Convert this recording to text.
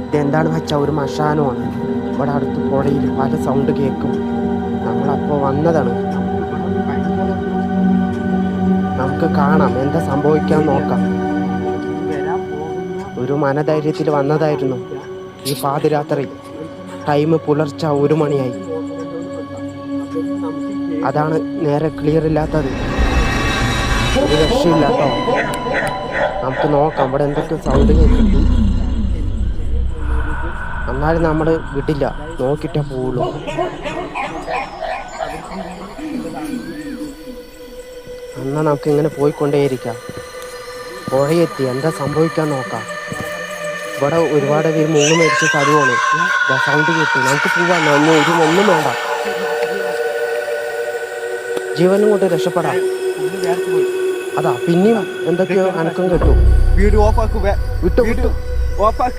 ഇതെന്താണെന്ന് വെച്ചാൽ ഒരു മശാനമാണ്. ഇവിടെ അടുത്ത് പുഴയിൽ പല സൗണ്ട് കേൾക്കും. നമ്മളപ്പോൾ വന്നതാണ്. നമുക്ക് കാണാം എന്താ സംഭവിക്കാൻ നോക്കാം. ഒരു മനധൈര്യത്തിൽ വന്നതായിരുന്നു. ഈ പാതിരാത്രി ടൈം പുലർച്ചെ 1 മണിയായി. അതാണ് നേരെ ക്ലിയർ ഇല്ലാത്തത്. ഒരു രക്ഷയില്ലാട്ടോ. നമുക്ക് നോക്കാം. ഇവിടെ എന്തൊക്കെ സൗണ്ട് കേൾക്കുന്നു. എന്നാലും നമ്മൾ വിടില്ല, നോക്കിയിട്ടേ പോവുള്ളൂ. എന്നാൽ നമുക്ക് ഇങ്ങനെ പോയിക്കൊണ്ടേയിരിക്കാം. പുഴയെത്തി എന്താ സംഭവിക്കാൻ നോക്കാം. ഇവിടെ ഒരുപാട് പേര് മുങ്ങി മരിച്ച സ്ഥലമാണ്. സൗണ്ട് കേട്ടു. നമുക്ക് പോവാൻ ഒന്നും വേണ്ട. ജീവനും കൊണ്ട് രക്ഷപ്പെടാം. അതാ പിന്നെയും എന്തൊക്കെയോ അനക്കം കേട്ടു. വീഡിയോ ഓഫ് ആക്കുക. വിട്ടു.